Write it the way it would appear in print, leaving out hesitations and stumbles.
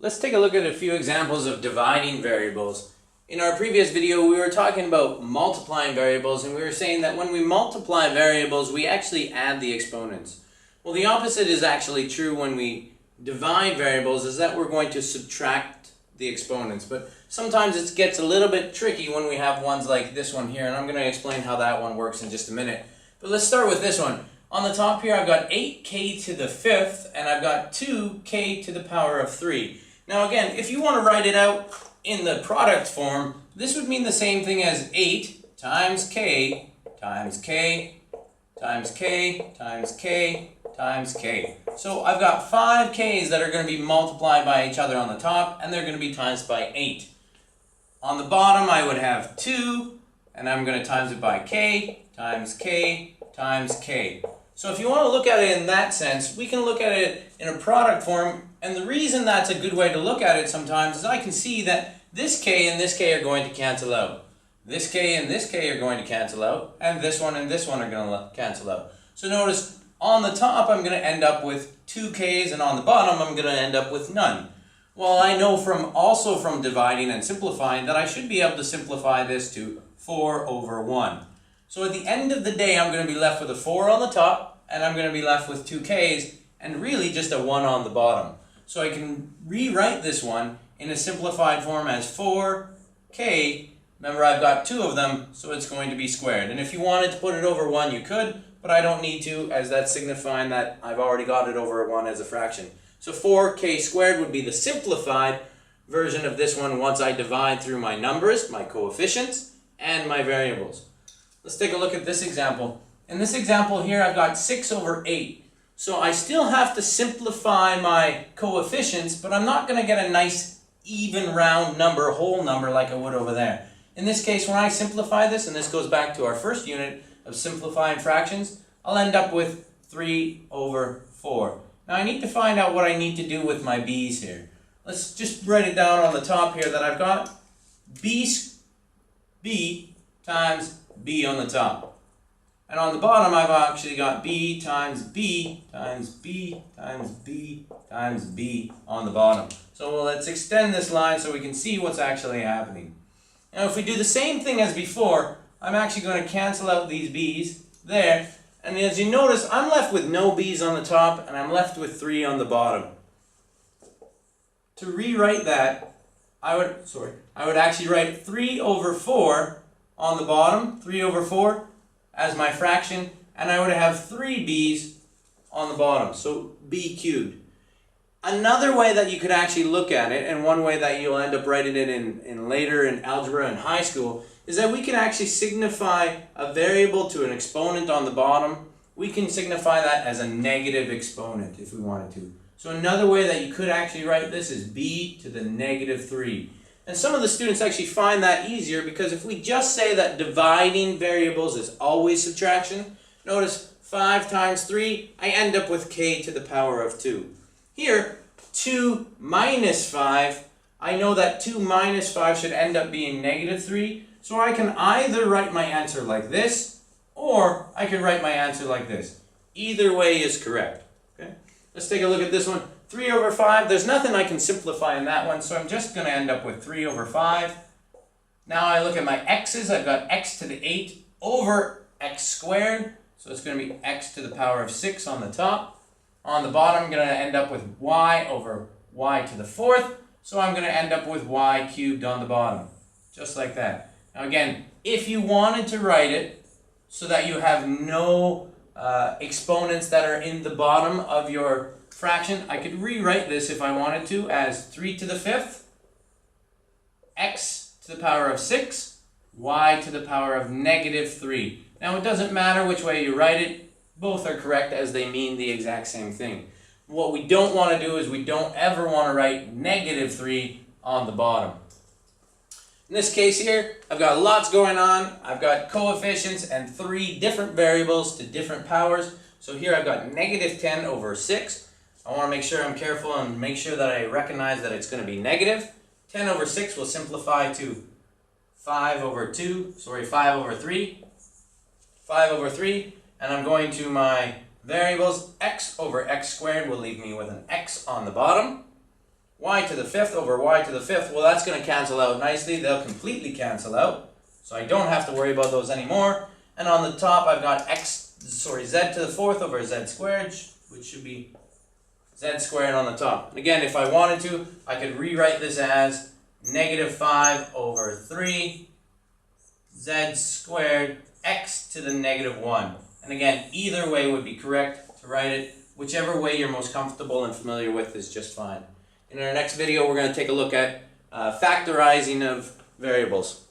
Let's take a look at a few examples of dividing variables. In our previous video, we were talking about multiplying variables, and we were saying that when we multiply variables, we actually add the exponents. Well, the opposite is actually true when we divide variables, is that we're going to subtract the exponents. But sometimes it gets a little bit tricky when we have ones like this one here, and I'm going to explain how that one works in just a minute. But let's start with this one. On the top here, I've got 8k to the fifth, and I've got 2k to the power of 3. Now again, if you want to write it out in the product form, this would mean the same thing as 8 times k times k times k times k times k. So I've got 5 k's that are going to be multiplied by each other on the top, and they're going to be times by 8. On the bottom, I would have 2, and I'm going to times it by k times k times k. So if you want to look at it in that sense, we can look at it in a product form, and the reason that's a good way to look at it sometimes is I can see that this k and this k are going to cancel out. This k and this k are going to cancel out, and this one are going to cancel out. So notice, on the top I'm going to end up with 2 k's, and on the bottom I'm going to end up with none. Well, I know also from dividing and simplifying that I should be able to simplify this to 4 over 1. So at the end of the day, I'm going to be left with a 4 on the top, and I'm going to be left with 2 k's, and really just a 1 on the bottom. So I can rewrite this one in a simplified form as 4k. Remember, I've got 2 of them, so it's going to be squared. And if you wanted to put it over 1, you could, but I don't need to, as that's signifying that I've already got it over 1 as a fraction. So 4k squared would be the simplified version of this one once I divide through my numbers, my coefficients, and my variables. Let's take a look at this example. In this example here, I've got 6 over 8. So I still have to simplify my coefficients, but I'm not going to get a nice even round number, whole number, like I would over there. In this case, when I simplify this, and this goes back to our first unit of simplifying fractions, I'll end up with 3 over 4. Now I need to find out what I need to do with my b's here. Let's just write it down on the top here that I've got b times b on the top. And on the bottom, I've actually got b times b times b times b times b on the bottom. So let's extend this line so we can see what's actually happening. Now if we do the same thing as before, I'm actually going to cancel out these b's there. And as you notice, I'm left with no b's on the top, and I'm left with 3 on the bottom. To rewrite that, I would actually write 3 over 4 on the bottom, 3 over 4, as my fraction, and I would have 3 b's on the bottom, so b cubed. Another way that you could actually look at it, and one way that you'll end up writing it in later in algebra in high school, is that we can actually signify a variable to an exponent on the bottom. We can signify that as a negative exponent if we wanted to. So another way that you could actually write this is b to the negative 3. And some of the students actually find that easier because if we just say that dividing variables is always subtraction, notice 5 times 3, I end up with k to the power of 2. Here, 2 minus 5, I know that 2 minus 5 should end up being negative 3, so I can either write my answer like this, or I can write my answer like this. Either way is correct. Okay? Let's take a look at this one. 3 over 5, there's nothing I can simplify in that one, so I'm just going to end up with 3 over 5. Now I look at my x's, I've got x to the 8 over x squared, so it's going to be x to the power of 6 on the top. On the bottom, I'm going to end up with y over y to the 4th, so I'm going to end up with y cubed on the bottom, just like that. Now again, if you wanted to write it so that you have no exponents that are in the bottom of your fraction, I could rewrite this if I wanted to as 3 to the 5th, x to the power of 6, y to the power of negative 3. Now it doesn't matter which way you write it, both are correct as they mean the exact same thing. What we don't want to do is we don't ever want to write negative 3 on the bottom. In this case here, I've got lots going on. I've got coefficients and 3 different variables to different powers. So here I've got negative 10 over 6. I want to make sure I'm careful and make sure that I recognize that it's going to be negative. 10 over 6 will simplify to 5 over 3. 5 over 3, and I'm going to my variables. X over x squared will leave me with an x on the bottom. y to the fifth over y to the fifth, well, that's going to cancel out nicely. They'll completely cancel out. So I don't have to worry about those anymore. And on the top, I've got z to the fourth over z squared, which should be z squared on the top. And again, if I wanted to, I could rewrite this as negative 5 over 3 z squared x to the negative 1. And again, either way would be correct to write it. Whichever way you're most comfortable and familiar with is just fine. In our next video, we're going to take a look at factorizing of variables.